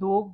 2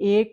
1